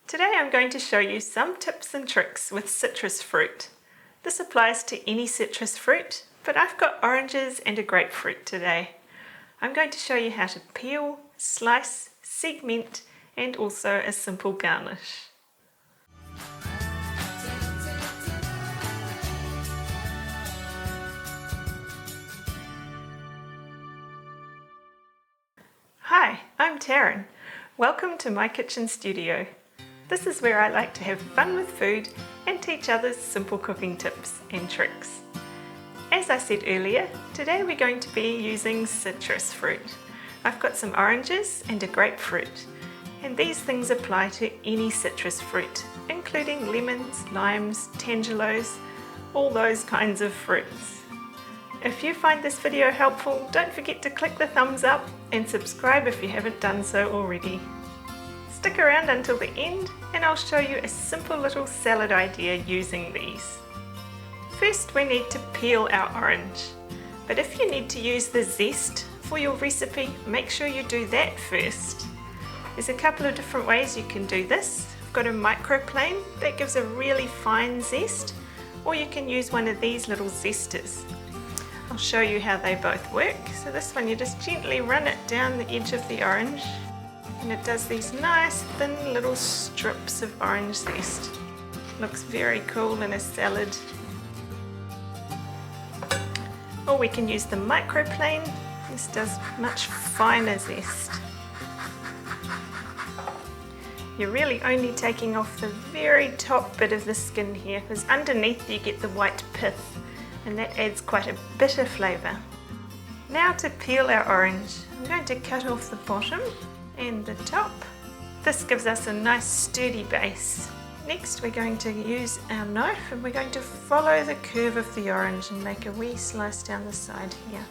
Today I'm going to show you some tips and tricks with citrus fruit. This applies to any citrus fruit, but I've got oranges and a grapefruit today. I'm going to show you how to peel, slice, segment, and also a simple garnish. Hi, I'm Taryn. Welcome to my kitchen studio. This is where I like to have fun with food and teach others simple cooking tips and tricks. As I said earlier, today we're going to be using citrus fruit. I've got some oranges and a grapefruit, and these things apply to any citrus fruit, including lemons, limes, tangelos, all those kinds of fruits. If you find this video helpful, don't forget to click the thumbs up and subscribe if you haven't done so already. Stick around until the end and I'll show you a simple little salad idea using these. First we need to peel our orange, but if you need to use the zest for your recipe, make sure you do that first. There's a couple of different ways you can do this. I've got a microplane that gives a really fine zest, or you can use one of these little zesters. I'll show you how they both work. So this one, you just gently run it down the edge of the orange, and it does these nice thin little strips of orange zest. Looks very cool in a salad. Or we can use the microplane. This does much finer zest. You're really only taking off the very top bit of the skin here, because underneath you get the white pith, and that adds quite a bitter flavour. Now to peel our orange, I'm going to cut off the bottom and the top. This gives us a nice sturdy base. Next we're going to use our knife and we're going to follow the curve of the orange and make a wee slice down the side here.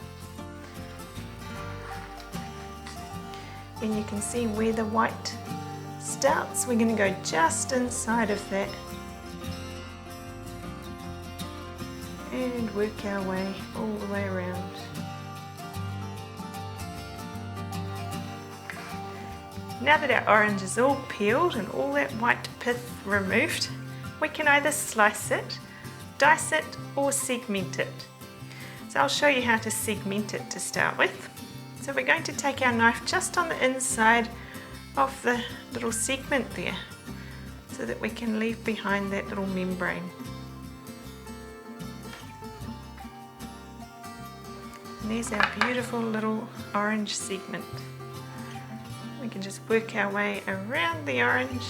Then you can see where the white starts. We're going to go just inside of that and work our way all the way around. Now that our orange is all peeled and all that white pith removed, we can either slice it, dice it, or segment it. So I'll show you how to segment it to start with. So we're going to take our knife just on the inside of the little segment there, so that we can leave behind that little membrane. And there's our beautiful little orange segment. We can just work our way around the orange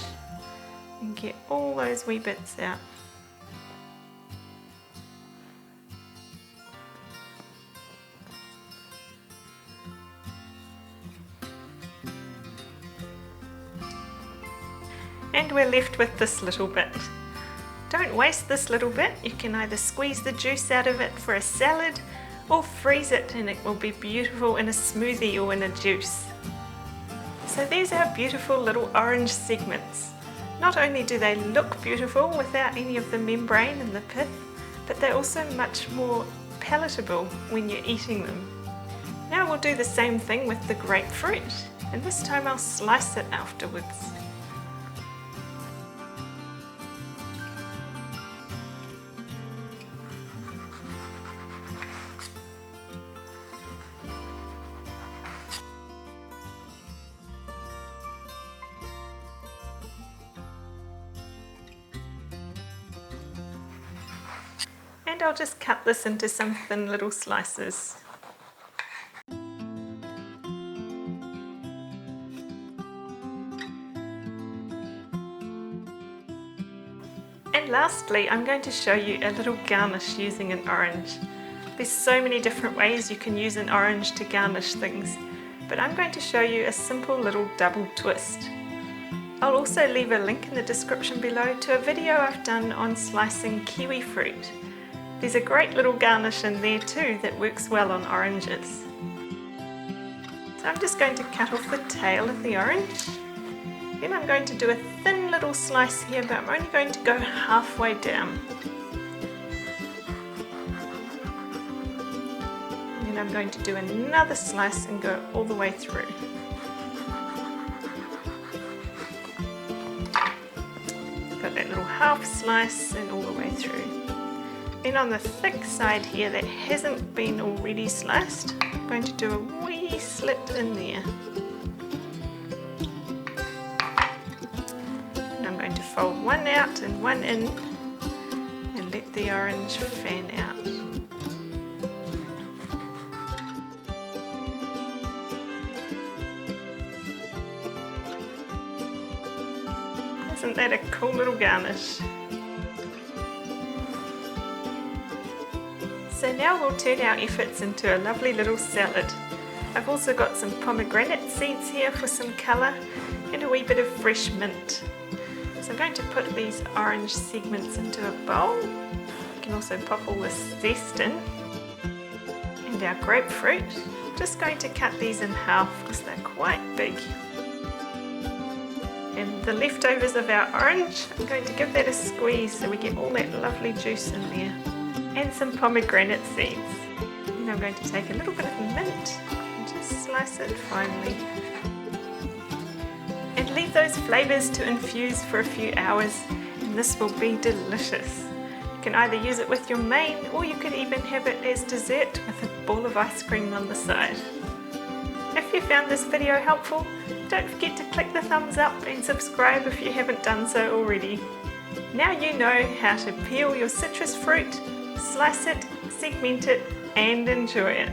and get all those wee bits out. And we're left with this little bit. Don't waste this little bit. You can either squeeze the juice out of it for a salad or freeze it and it will be beautiful in a smoothie or in a juice. So there's our beautiful little orange segments. Not only do they look beautiful without any of the membrane and the pith, but they're also much more palatable when you're eating them. Now we'll do the same thing with the grapefruit, and this time I'll slice it afterwards. And I'll just cut this into some thin little slices. And lastly, I'm going to show you a little garnish using an orange. There's so many different ways you can use an orange to garnish things, but I'm going to show you a simple little double twist. I'll also leave a link in the description below to a video I've done on slicing kiwi fruit. There's a great little garnish in there too that works well on oranges. So I'm just going to cut off the tail of the orange. Then I'm going to do a thin little slice here, but I'm only going to go halfway down. And then I'm going to do another slice and go all the way through. half slice and all the way through. Then on the thick side here that hasn't been already sliced, I'm going to do a wee slit in there. And I'm going to fold one out and one in and let the orange fan out. Isn't that a cool little garnish? So now we'll turn our efforts into a lovely little salad. I've also got some pomegranate seeds here for some colour and a wee bit of fresh mint. So I'm going to put these orange segments into a bowl. You can also pop all this zest in. And our grapefruit. I'm just going to cut these in half because they're quite big. And the leftovers of our orange, I'm going to give that a squeeze so we get all that lovely juice in there. And some pomegranate seeds. And I'm going to take a little bit of mint and just slice it finely. And leave those flavours to infuse for a few hours, and this will be delicious. You can either use it with your main, or you could even have it as dessert with a ball of ice cream on the side. If you found this video helpful, don't forget to click the thumbs up and subscribe if you haven't done so already. Now you know how to peel your citrus fruit, slice it, segment it, and enjoy it.